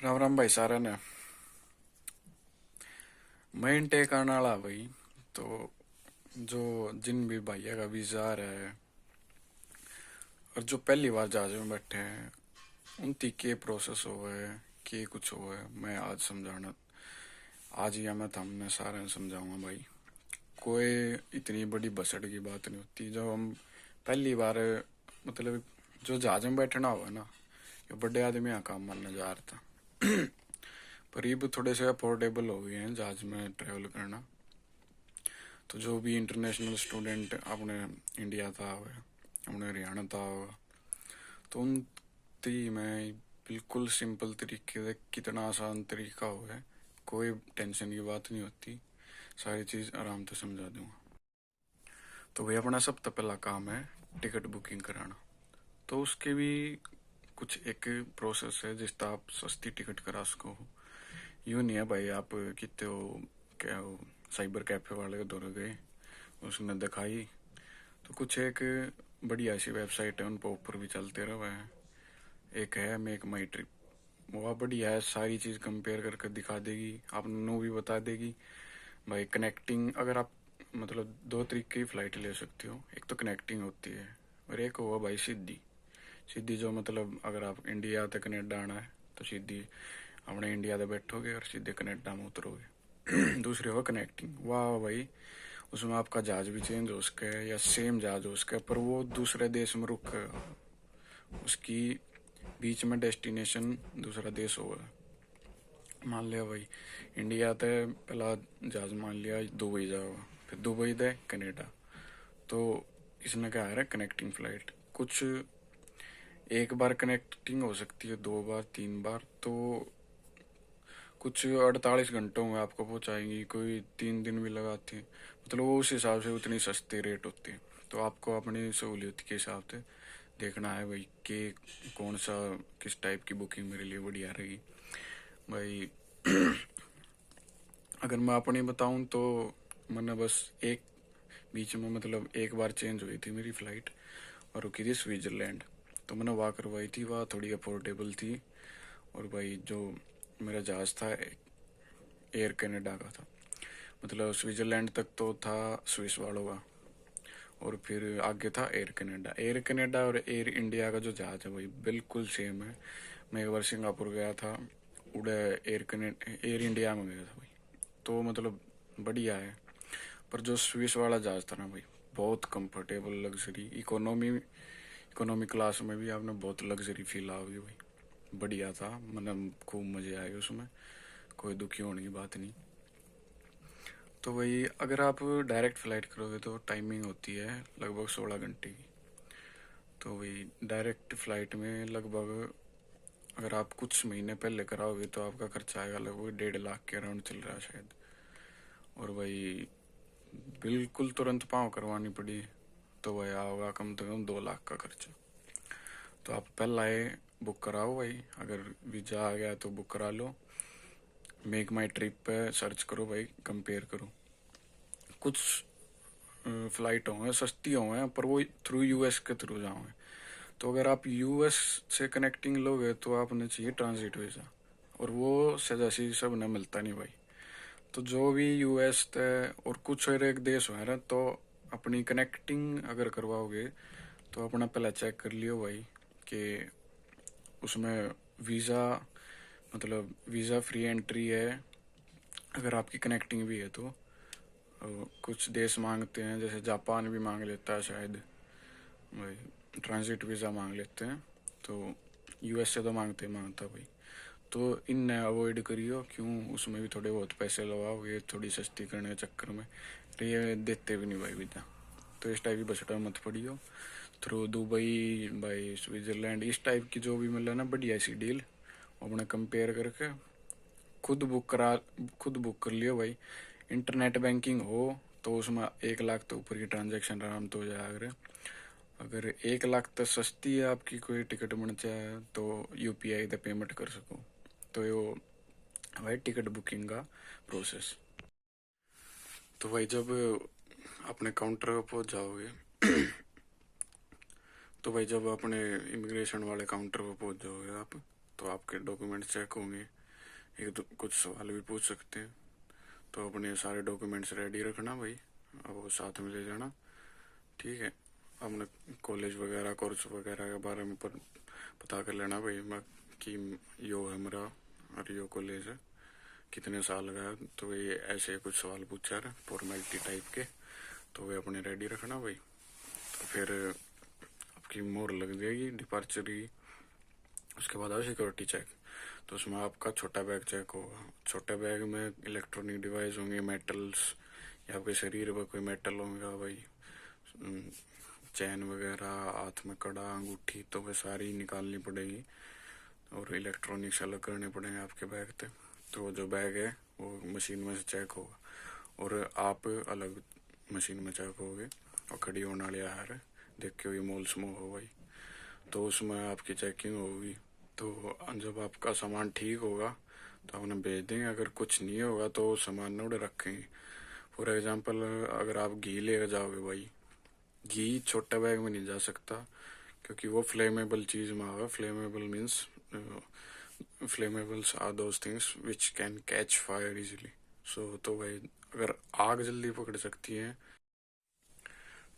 राम राम भाई सारा ने मैं इनटेक आने वाला भाई। तो जो जिन भी भैया का वीजा आ रहा है और जो पहली बार जहाज में बैठे हैं उनकी के प्रोसेस हो है के कुछ हो है मैं आज समझाना। आज ही मैं हमने सारे समझाऊंगा भाई। कोई इतनी बड़ी बसड़ की बात नहीं होती जो हम पहली बार मतलब जो जहाज में बैठना हो है ना। ये बड़े आदमी यहाँ काम मानने जा रहा था पर ये भी थोड़े से अफोर्डेबल हो गए हैं जहाज में ट्रेवल करना। तो जो भी इंटरनेशनल स्टूडेंट अपने इंडिया था अपने हरियाणा था तो उन ती मैं बिल्कुल सिंपल तरीके से कितना आसान तरीका हो है। कोई टेंशन की बात नहीं होती। सारी चीज़ आराम से समझा दूंगा। तो भाई अपना सबसे पहला काम है टिकट बुकिंग कराना। तो उसके भी कुछ एक प्रोसेस है जिससे आप सस्ती टिकट करा सको। यूँ नहीं है भाई आप कितने हो क्या हो साइबर कैफे वाले के दौरे गए उसने दिखाई। तो कुछ एक बढ़िया ऐसी वेबसाइट है उन पर ऊपर भी चलते रहो है। एक है मेक माई ट्रिप। वो बढ़िया है सारी चीज़ कंपेयर करके दिखा देगी आपको भी बता देगी। भाई कनेक्टिंग अगर आप मतलब दो तरीके की फ़्लाइट ले सकते हो। एक तो कनेक्टिंग होती है और एक हुआ भाई सीधी। सीधी जो मतलब अगर आप इंडिया से कनेडा आना है तो सीधी अपने इंडिया से बैठोगे और सीधे कनेडा में उतरोगे। दूसरी हो कनेक्टिंग वाह भाई उसमें आपका जहाज भी चेंज हो सके या सेम जहाज हो सके पर वो दूसरे देश में रुक उसकी बीच में डेस्टिनेशन दूसरा देश होगा। मान लिया भाई इंडिया ते पहला जहाज मान लिया दुबई जाओगा फिर दुबई दे कनेडा। तो इसमें क्या है कनेक्टिंग फ्लाइट कुछ एक बार कनेक्टिंग हो सकती है दो बार तीन बार। तो कुछ 48 घंटों में आपको पहुंचाएंगी कोई 3 दिन भी लगाती है। मतलब वो उस हिसाब से उतनी सस्ते रेट होते हैं। तो आपको अपनी सहूलियत के हिसाब से देखना है भाई कि कौन सा किस टाइप की बुकिंग मेरे लिए बढ़िया रहेगी भाई। अगर मैं अपनी बताऊं तो मैंने बस एक बीच में मतलब एक बार चेंज हुई थी मेरी फ़्लाइट और रुकी थी स्विट्ज़रलैंड। तो मैंने वहाँ करवाई थी वहाँ थोड़ी अफोर्डेबल थी। और भाई जो मेरा जहाज़ था एयर कनाडा का था। मतलब स्विट्ज़रलैंड तक तो था स्विस वालों का और फिर आगे था एयर कनाडा। एयर कनाडा और एयर इंडिया का जो जहाज़ है भाई बिल्कुल सेम है। मैं एक बार सिंगापुर गया था उड़े एयर इंडिया में गया था भाई। तो मतलब बढ़िया है। पर जो स्विस वाला जहाज़ था ना भाई बहुत कंफर्टेबल लग्जरी इकोनॉमी क्लास में भी आपने बहुत लग्जरी फील आओगी भाई। बढ़िया था मतलब खूब मज़े आए उसमें। कोई दुखी होने की बात नहीं। तो वही अगर आप डायरेक्ट फ़्लाइट करोगे तो टाइमिंग होती है लगभग 16 घंटे की। तो वही डायरेक्ट फ़्लाइट में लगभग अगर आप कुछ महीने पहले कराओगे तो आपका खर्चा आएगा लगभग 1.5 लाख के अराउंड चल रहा है शायद। और भाई बिल्कुल तुरंत पाँव करवानी पड़ी तो भाई होगा कम से कम 2 लाख का खर्चा। तो आप पहला ये बुक कराओ भाई। अगर वीज़ा आ गया तो बुक करा लो। मेक माई ट्रिप पे सर्च करो भाई कंपेयर करो। कुछ फ़्लाइट होंगे सस्ती होंगे पर वो थ्रू यूएस के थ्रू जाओगे। तो अगर आप यूएस से कनेक्टिंग लोगे तो आपने चाहिए ट्रांजिट वीज़ा और वो सजासी सब न मिलता नहीं भाई। तो जो भी यूएस थे और कुछ और एक देश है ना तो अपनी कनेक्टिंग अगर करवाओगे तो अपना पहले चेक कर लियो भाई कि उसमें वीज़ा मतलब वीज़ा फ्री एंट्री है। अगर आपकी कनेक्टिंग भी है तो कुछ देश मांगते हैं जैसे जापान भी मांग लेता है शायद भाई ट्रांजिट वीज़ा मांग लेते हैं। तो यूएस से तो मांगता भाई। तो इन अवॉइड करियो क्यों उसमें भी थोड़े बहुत पैसे लगाओगे थोड़ी सस्ती करने के चक्कर में। तो ये देते भी नहीं भाई वीज़ा। तो इस टाइप की बसटा मत पड़ियो। थ्रू दुबई भाई स्विट्ज़रलैंड इस टाइप की जो भी मिला ना बढ़िया सी डील अपने कंपेयर करके खुद बुक करा खुद बुक कर लियो भाई। इंटरनेट बैंकिंग हो तो उसमें 1 लाख तो ऊपर की ट्रांजेक्शन आराम तो हो जाएगा। अगर 1 लाख तो सस्ती है आपकी कोई टिकट बन जाए तो यूपीआई से पेमेंट कर सको। तो ये भाई टिकट बुकिंग का प्रोसेस। तो भाई जब अपने काउंटर पर पहुंच जाओगे तो भाई जब अपने इमिग्रेशन वाले काउंटर पर पहुंच जाओगे आप तो आपके डॉक्यूमेंट चेक होंगे, एक दो कुछ सवाल भी पूछ सकते हैं। तो अपने सारे डॉक्यूमेंट्स रेडी रखना भाई, और वो साथ में ले जाना, ठीक है। अपने कॉलेज वगैरह कोर्स वगैरह के बारे में पता कर लेना भाई, मैं कि यो है मेरा और यो कॉलेज है, कितने साल का है। तो ये ऐसे कुछ सवाल पूछा रहे फॉर्मेलिटी टाइप के, तो वे अपने रेडी रखना भाई। तो फिर आपकी मोहर लग जाएगी डिपार्चर की। उसके बाद आओ सिक्योरिटी चेक। तो उसमें आपका छोटा बैग चेक होगा। छोटे बैग में इलेक्ट्रॉनिक डिवाइस होंगे, मेटल्स, या आपके शरीर पर कोई मेटल होगा भाई, चैन वगैरह, हाथ में कड़ा, अंगूठी, तो वे सारी निकालनी पड़ेगी और इलेक्ट्रॉनिक्स अलग करने पड़ेंगे आपके बैग से। तो जो बैग है वो मशीन में से चेक होगा और आप अलग मशीन में चेक होगे। और खड़ी होने वाली हार देख के हुई मोल स्मो हो भाई, तो उसमें आपकी चेकिंग होगी। तो जब आपका सामान ठीक होगा तो आप उन्हें भेज देंगे। अगर कुछ नहीं होगा तो सामान न उड़े रखेंगे। फॉर एग्जांपल अगर आप घी लेकर जाओगे भाई, घी छोटे बैग में नहीं जा सकता क्योंकि वो फ्लेमेबल चीज में आएगा। Flammable means flammables are those things which can catch fire easily. So तो भाई अगर आग जल्दी पकड़ सकती है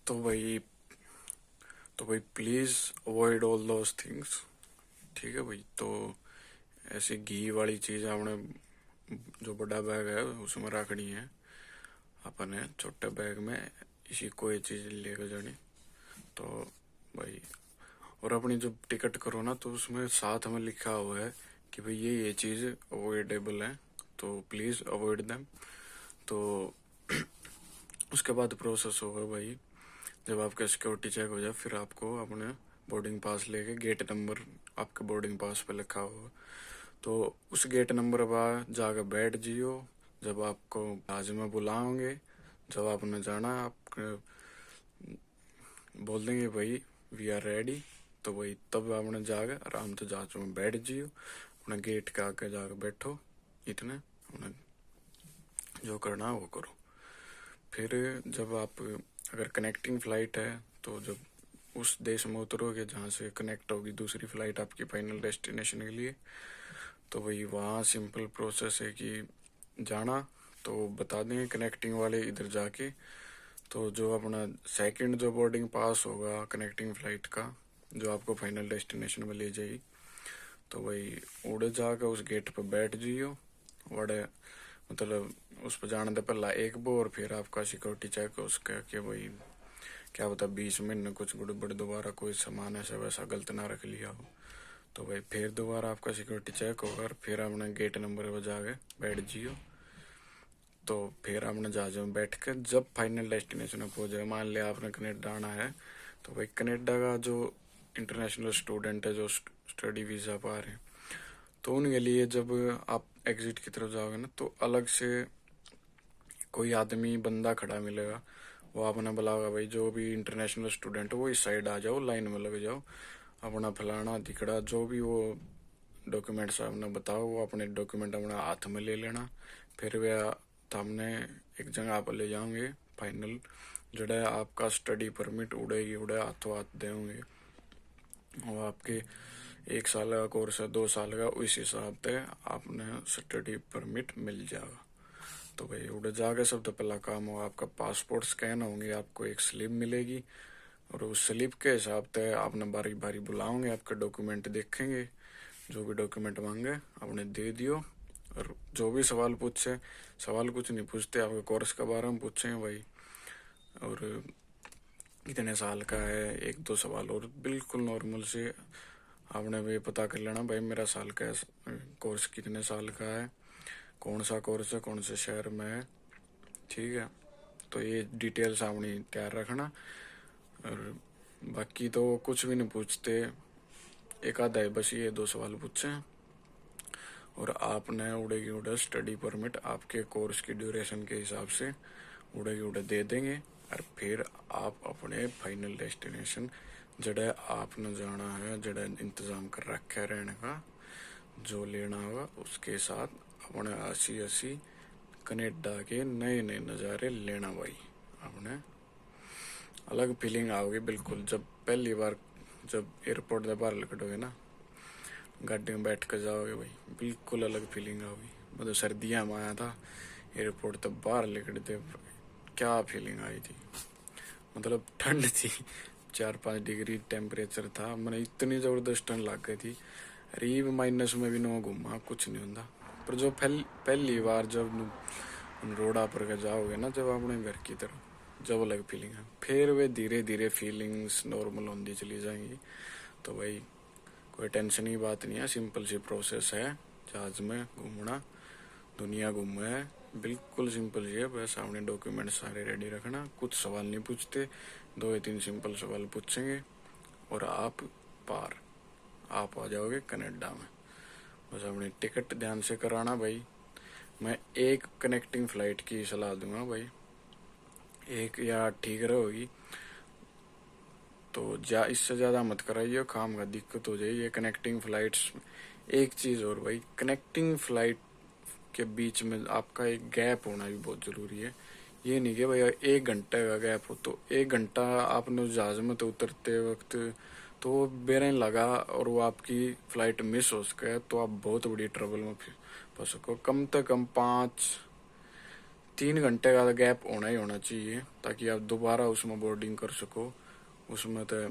तो भाई please avoid all those things, ठीक है भाई। तो ऐसी घी वाली चीज आपने जो बड़ा बैग है उसमें रखनी है, अपने छोटे बैग में इसी कोई चीज लेकर जानी। तो भाई और अपनी जब टिकट करो ना तो उसमें साथ में लिखा हुआ है कि भाई ये चीज अवॉइडेबल है, तो प्लीज अवॉइड देम। तो उसके बाद प्रोसेस होगा भाई, जब आपका सिक्योरिटी चेक हो जाए फिर आपको अपने बोर्डिंग पास लेके गेट नंबर आपके बोर्डिंग पास पे लिखा होगा, तो उस गेट नंबर पर जाकर बैठ जियो। जब आपको आज में बुलाओगे, जब आपने जाना आप बोल देंगे भाई वी आर रेडी, तो भाई तब आपने जाकर आराम से जांच में बैठ जियो, अपने गेट के आगे जाकर बैठो, इतने अपने जो करना है वो करो। फिर जब आप अगर कनेक्टिंग फ्लाइट है तो जब उस देश में उतरोगे जहाँ से कनेक्ट होगी दूसरी फ्लाइट आपकी फाइनल डेस्टिनेशन के लिए, तो वही वहाँ सिंपल प्रोसेस है कि जाना तो बता देंगे कनेक्टिंग वाले इधर जाके, तो जो अपना सेकंड जो बोर्डिंग पास होगा कनेक्टिंग फ्लाइट का जो आपको फाइनल डेस्टिनेशन में ले जाएगी, तो वही उड़े जाकर उस गेट पर बैठ जाइयो। वड़े मतलब उस पर जाने से पहला एक बार और फिर आपका सिक्योरिटी चेक उसका कि भाई क्या बता 20 मिनट कुछ गड़बड़ दोबारा कोई सामान ऐसा वैसा गलत ना रख लिया हो, तो भाई फिर दोबारा आपका सिक्योरिटी चेक होगा और फिर आपने गेट नंबर पर जाके बैठ जियो। तो फिर आपने जहाज में बैठ कर जब फाइनल डेस्टिनेशन पर पहुंच जाए, मान लिया आपने कनेडा आना है, तो भाई कनेडा का जो इंटरनेशनल स्टूडेंट है जो स्टडी वीजा पा रहे हैं, तो उनके लिए जब आप एग्जिट की तरफ जाओगे ना तो अलग से कोई आदमी बंदा खड़ा मिलेगा, वो आपने बुलाओगा भाई जो भी इंटरनेशनल स्टूडेंट है वो इस साइड आ जाओ, लाइन में लग जाओ, अपना फलाना दिखड़ा जो भी वो डॉक्यूमेंट्स आपने बताओ वो अपने डॉक्यूमेंट अपने हाथ में ले लेना। फिर वे हमने एक जगह पर ले जाओगे फाइनल, जड़ा आपका स्टडी परमिट उड़ेगी उड़े हाथों हाथ देंगे। वो आपके 1 साल का कोर्स है 2 साल का, उस हिसाब से आपने स्टडी परमिट मिल जाएगा। तो भाई उड़े जाके सबसे पहला काम होगा आपका पासपोर्ट स्कैन होंगे, आपको एक स्लिप मिलेगी और उस स्लिप के हिसाब से आपने बारी बारी बुलाओगे, आपके डॉक्यूमेंट देखेंगे, जो भी डॉक्यूमेंट मांगे आपने दे दियो। और जो भी सवाल पूछे, सवाल कुछ नहीं पूछते, आपके कोर्स के बारे में पूछे भाई, और कितने साल का है, 1-2 सवाल और बिल्कुल नॉर्मल से आपने भी पता कर लेना भाई मेरा साल का कोर्स कितने साल का है, कौन सा कोर्स है, कौन से शहर में है, ठीक है। तो ये डिटेल्स आपने तैयार रखना। और बाकी तो कुछ भी नहीं पूछते, एक आधा है बस ये 2 सवाल पूछे और आपने उड़ेगी उड़े स्टडी परमिट आपके कोर्स की ड्यूरेशन के हिसाब से उड़ेगी उड़े दे देंगे। और फिर आप अपने फाइनल डेस्टिनेशन जड़े आपने जाना है, जड़े इंतजाम कर रखा है रहने का, जो लेना होगा उसके साथ अपने 80 कनेडा के नए नए नज़ारे लेना भाई। अपने अलग फीलिंग आओगी बिल्कुल जब पहली बार जब एयरपोर्ट से बाहर निकलोगे ना, गाड़ी में बैठ कर जाओगे भाई, बिल्कुल अलग फीलिंग आओगी। मतलब सर्दियाँ में आया था एयरपोर्ट, तब बाहर निकलते क्या फीलिंग आई थी। मतलब ठंड थी, 4-5 डिग्री टेम्परेचर था, मैंने इतनी जबरदस्त ठंड लग गई थी। रीब माइनस में भी नो घूमा, कुछ नहीं होता। पर जो पहली बार जब रोड़ा पर के जाओगे ना, जब अपने घर की तरफ, जब अलग फीलिंग है। फिर वे धीरे धीरे फीलिंग्स नॉर्मल होती चली जाएंगी। तो भाई कोई टेंशन की बात नहीं है, सिंपल सी प्रोसेस है जहाज में घूमना, दुनिया घूमना है, बिल्कुल सिंपल ही है। बस अपने डॉक्यूमेंट सारे रेडी रखना, कुछ सवाल नहीं पूछते, 2 या 3 सिंपल सवाल पूछेंगे और आप आ जाओगे कनाडा में। बस अपनी टिकट ध्यान से कराना भाई। मैं एक कनेक्टिंग फ्लाइट की सलाह दूंगा भाई, एक या ठीक रहेगी, तो इससे ज़्यादा मत कराइए, काम का दिक्कत हो जाएगी। ये कनेक्टिंग फ्लाइट्स, एक चीज़ और भाई, कनेक्टिंग फ्लाइट के बीच में आपका एक गैप होना भी बहुत ज़रूरी है। ये नहीं कि भाई 1 घंटे का गैप हो, तो 1 घंटा आपने उस जहाज में तो उतरते वक्त तो बेरन लगा और वो आपकी फ्लाइट मिस हो सके, तो आप बहुत बड़ी ट्रबल में फंस सको। कम से कम 3 घंटे का गैप होना ही होना चाहिए, ताकि आप दोबारा उसमें बोर्डिंग कर सको। उसमें तो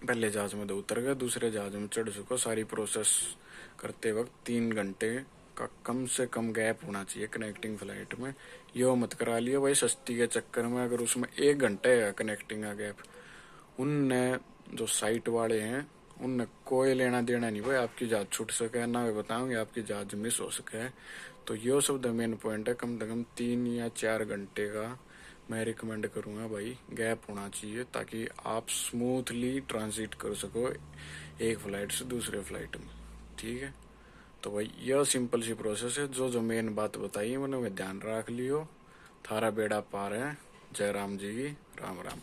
पहले जहाज में तो उतर गए, दूसरे जहाज में चढ़ सको। सारी प्रोसेस करते वक्त 3 घंटे का कम से कम गैप होना चाहिए कनेक्टिंग फ्लाइट में। यो मत करा लियो भाई सस्ती के चक्कर में, अगर उसमें 1 घंटे का कनेक्टिंग का गैप, उनने जो साइट वाले हैं उनने कोई लेना देना नहीं भाई आपकी जहाज छूट सके, ना वे बताओगे आपकी जहाज मिस हो सके। तो यो सब द मेन पॉइंट है। कम से कम 3 या 4 घंटे का मैं रिकमेंड करूंगा भाई गैप होना चाहिए, ताकि आप स्मूथली ट्रांजिट कर सको एक फ्लाइट से दूसरे फ्लाइट में। ठीक है, तो भाई यह सिंपल सी प्रोसेस है। जो जो मेन बात बताई मैंने वे ध्यान रख लियो, थारा बेड़ा पार है। जय राम जी की, राम राम।